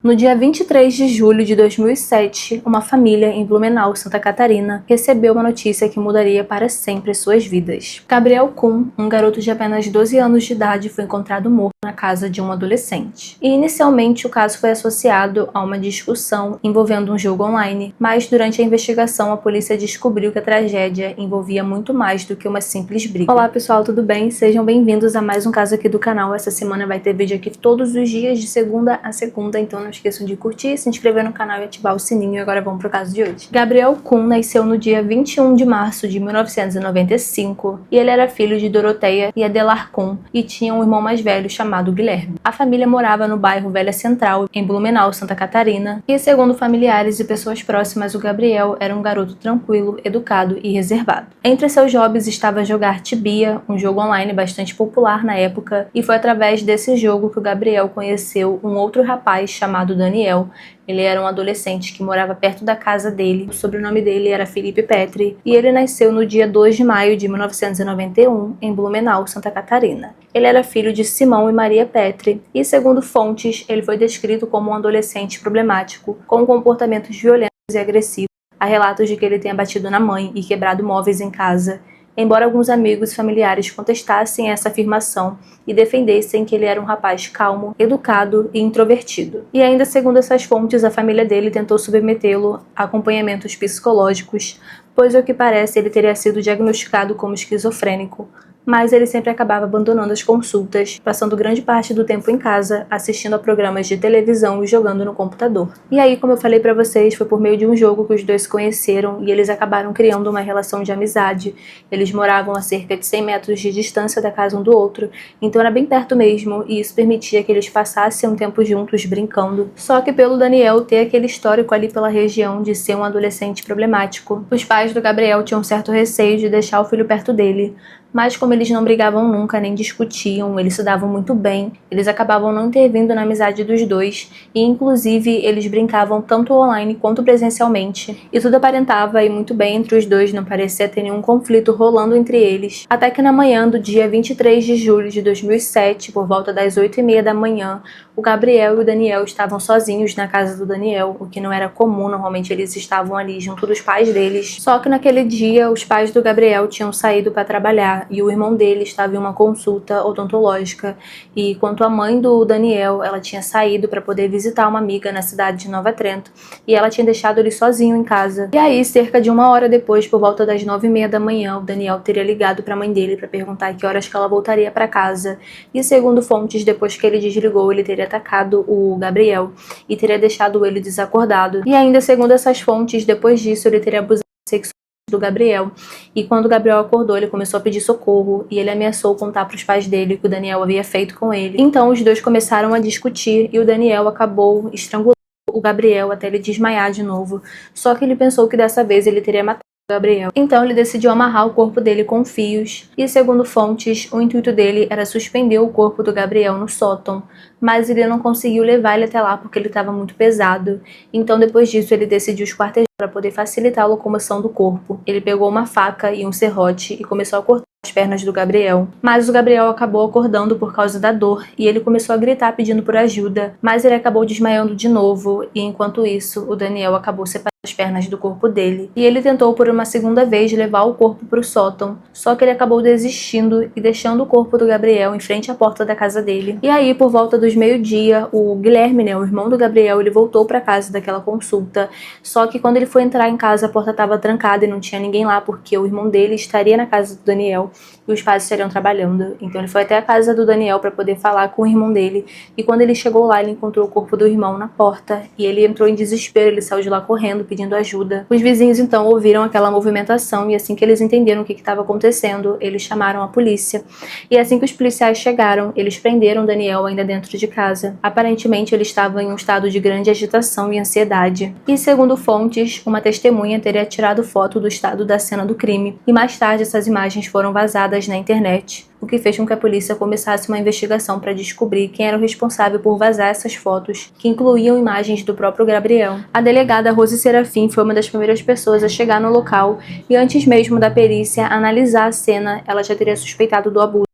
No dia 23 de julho de 2007, uma família em Blumenau, Santa Catarina, recebeu uma notícia que mudaria para sempre suas vidas. Gabriel Kuhn, um garoto de apenas 12 anos de idade, foi encontrado morto na casa de um adolescente. E inicialmente o caso foi associado a uma discussão envolvendo um jogo online, mas durante a investigação a polícia descobriu que a tragédia envolvia muito mais do que uma simples briga. Olá pessoal, tudo bem? Sejam bem-vindos a mais um caso aqui do canal. Essa semana vai ter vídeo aqui todos os dias, de segunda a segunda, então não esqueçam de curtir, se inscrever no canal e ativar o sininho. E agora vamos pro caso de hoje. Gabriel Kuhn nasceu no dia 21 de março de 1995 e ele era filho de Doroteia e Adelar Kuhn e tinha um irmão mais velho chamado Guilherme. A família morava no bairro Velha Central, em Blumenau, Santa Catarina, e segundo familiares e pessoas próximas, o Gabriel era um garoto tranquilo, educado e reservado. Entre seus hobbies estava jogar Tibia, um jogo online bastante popular na época, e foi através desse jogo que o Gabriel conheceu um outro rapaz chamado Daniel. Ele era um adolescente que morava perto da casa dele. O sobrenome dele era Felipe Petri e ele nasceu no dia 2 de maio de 1991 em Blumenau, Santa Catarina. Ele era filho de Simão e Maria Petri e, segundo fontes, ele foi descrito como um adolescente problemático, com comportamentos violentos e agressivos. Há relatos de que ele tenha batido na mãe e quebrado móveis em casa, embora alguns amigos e familiares contestassem essa afirmação e defendessem que ele era um rapaz calmo, educado e introvertido. E ainda segundo essas fontes, a família dele tentou submetê-lo a acompanhamentos psicológicos, pois ao que parece ele teria sido diagnosticado como esquizofrênico, mas ele sempre acabava abandonando as consultas, passando grande parte do tempo em casa, assistindo a programas de televisão e jogando no computador. E aí, como eu falei pra vocês, foi por meio de um jogo que os dois se conheceram e eles acabaram criando uma relação de amizade. Eles moravam a cerca de 100 metros de distância da casa um do outro, então era bem perto mesmo, e isso permitia que eles passassem um tempo juntos brincando. Só que pelo Daniel ter aquele histórico ali pela região de ser um adolescente problemático, os pais do Gabriel tinham um certo receio de deixar o filho perto dele. Mas como eles não brigavam nunca, nem discutiam, eles se davam muito bem, eles acabavam não intervindo na amizade dos dois e inclusive eles brincavam tanto online quanto presencialmente. E tudo aparentava ir muito bem entre os dois, não parecia ter nenhum conflito rolando entre eles. Até que na manhã do dia 23 de julho de 2007, por volta das 8h30 da manhã, o Gabriel e o Daniel estavam sozinhos na casa do Daniel, o que não era comum, normalmente eles estavam ali junto dos pais deles. Só que naquele dia os pais do Gabriel tinham saído para trabalhar e o irmão dele estava em uma consulta odontológica, e quanto a mãe do Daniel, ela tinha saído para poder visitar uma amiga na cidade de Nova Trento e ela tinha deixado ele sozinho em casa. E aí, cerca de 1 hora depois, por volta das 9h30 da manhã, o Daniel teria ligado para a mãe dele para perguntar que horas que ela voltaria para casa, e segundo fontes, depois que ele desligou, ele teria atacado o Gabriel e teria deixado ele desacordado. E ainda segundo essas fontes, depois disso ele teria abusado sexualmente do Gabriel, e quando o Gabriel acordou ele começou a pedir socorro e ele ameaçou contar para os pais dele o que o Daniel havia feito com ele. Então os dois começaram a discutir e o Daniel acabou estrangulando o Gabriel até ele desmaiar de novo, só que ele pensou que dessa vez ele teria matado o Gabriel. Então ele decidiu amarrar o corpo dele com fios e, segundo fontes, o intuito dele era suspender o corpo do Gabriel no sótão, mas ele não conseguiu levar ele até lá porque ele estava muito pesado. Então depois disso ele decidiu esquartejar para poder facilitar a locomoção do corpo. Ele pegou uma faca e um serrote e começou a cortar as pernas do Gabriel. Mas o Gabriel acabou acordando por causa da dor e ele começou a gritar pedindo por ajuda, mas ele acabou desmaiando de novo e enquanto isso o Daniel acabou separando as pernas do corpo dele e ele tentou por uma segunda vez levar o corpo para o sótão, só que ele acabou desistindo e deixando o corpo do Gabriel em frente à porta da casa dele. E aí, por volta dos meio-dia, o Guilherme, o irmão do Gabriel, ele voltou para casa daquela consulta, só que quando ele foi entrar em casa a porta estava trancada e não tinha ninguém lá porque o irmão dele estaria na casa do Daniel e os pais estariam trabalhando. Então ele foi até a casa do Daniel para poder falar com o irmão dele e quando ele chegou lá ele encontrou o corpo do irmão na porta e ele entrou em desespero, ele saiu de lá correndo pedindo ajuda. Os vizinhos então ouviram aquela movimentação e assim que eles entenderam o que estava acontecendo, eles chamaram a polícia. E assim que os policiais chegaram, eles prenderam Daniel ainda dentro de casa. Aparentemente ele estava em um estado de grande agitação e ansiedade. E segundo fontes, uma testemunha teria tirado foto do estado da cena do crime e mais tarde essas imagens foram vazadas na internet, o que fez com que a polícia começasse uma investigação para descobrir quem era o responsável por vazar essas fotos, que incluíam imagens do próprio Gabriel. A delegada Rose Serafim foi uma das primeiras pessoas a chegar no local e antes mesmo da perícia analisar a cena, ela já teria suspeitado do abuso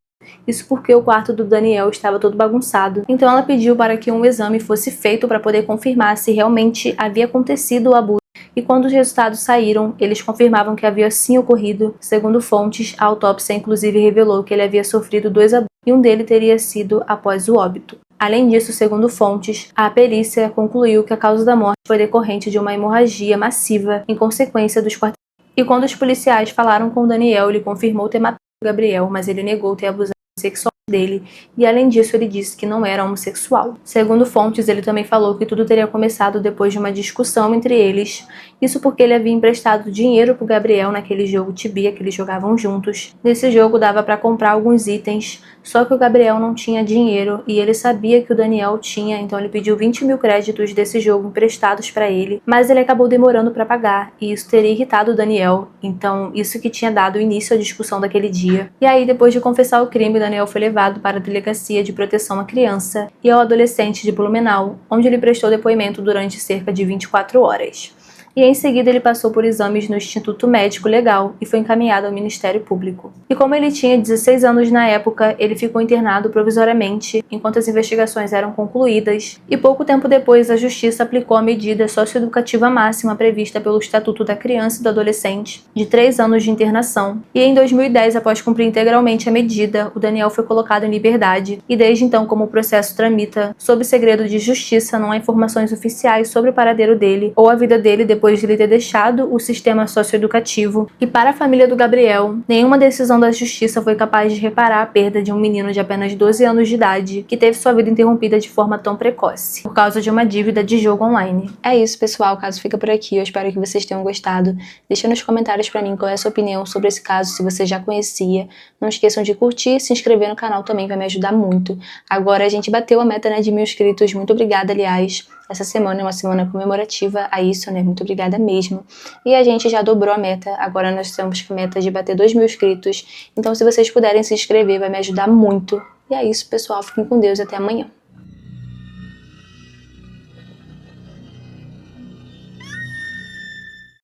Isso porque o quarto do Daniel estava todo bagunçado. Então ela pediu para que um exame fosse feito para poder confirmar se realmente havia acontecido o abuso. E quando os resultados saíram, eles confirmavam que havia sim ocorrido. Segundo fontes, a autópsia inclusive revelou que ele havia sofrido 2 abusos e um deles teria sido após o óbito. Além disso, segundo fontes, a perícia concluiu que a causa da morte foi decorrente de uma hemorragia massiva em consequência dos quartéis. E quando os policiais falaram com Daniel, ele confirmou ter matado Gabriel, mas ele negou ter abusado sexualmente dele, e além disso ele disse que não era homossexual. Segundo fontes, ele também falou que tudo teria começado depois de uma discussão entre eles, isso porque ele havia emprestado dinheiro pro Gabriel naquele jogo Tibia que eles jogavam juntos. Nesse jogo dava para comprar alguns itens, só que o Gabriel não tinha dinheiro e ele sabia que o Daniel tinha, então ele pediu 20 mil créditos desse jogo emprestados para ele, mas ele acabou demorando para pagar e isso teria irritado o Daniel, então isso que tinha dado início à discussão daquele dia. E aí, depois de confessar o crime, Daniel foi levado para a Delegacia de Proteção à Criança e ao Adolescente de Blumenau, onde ele prestou depoimento durante cerca de 24 horas. E em seguida ele passou por exames no Instituto Médico Legal e foi encaminhado ao Ministério Público. E como ele tinha 16 anos na época, ele ficou internado provisoriamente enquanto as investigações eram concluídas, e pouco tempo depois a Justiça aplicou a medida socioeducativa máxima prevista pelo Estatuto da Criança e do Adolescente, de 3 anos de internação. E em 2010, após cumprir integralmente a medida, o Daniel foi colocado em liberdade, e desde então, como o processo tramita sob segredo de justiça, não há informações oficiais sobre o paradeiro dele ou a vida dele depois de ele ter deixado o sistema socioeducativo. E para a família do Gabriel, nenhuma decisão da justiça foi capaz de reparar a perda de um menino de apenas 12 anos de idade que teve sua vida interrompida de forma tão precoce, por causa de uma dívida de jogo online. É isso, pessoal, o caso fica por aqui, eu espero que vocês tenham gostado. Deixa nos comentários pra mim qual é a sua opinião sobre esse caso, se você já conhecia. Não esqueçam de curtir e se inscrever no canal também, vai me ajudar muito. Agora a gente bateu a meta, de 1000 inscritos, muito obrigada, aliás. Essa semana é uma semana comemorativa a isso, muito obrigada mesmo. E a gente já dobrou a meta, agora nós temos a meta de bater 2000 inscritos. Então se vocês puderem se inscrever, vai me ajudar muito. E é isso, pessoal, fiquem com Deus e até amanhã.